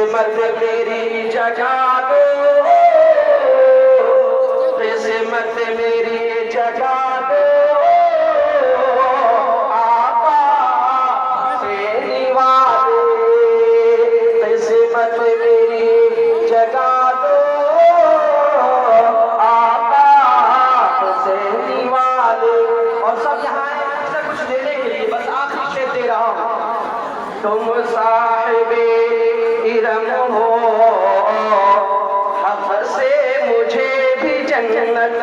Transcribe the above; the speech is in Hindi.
किस्मत मेरी जगा दो, किस्मत मेरी जगा दो, आका से निवाले, किस्मत मेरी जगा दो, आका से निवाले। और सब यहाँ आए हैं कुछ देने के लिए, बस आखिरी शेर दे रहा हूँ। तुम साहिबे इरम हो, हक से मुझे भी जन्नत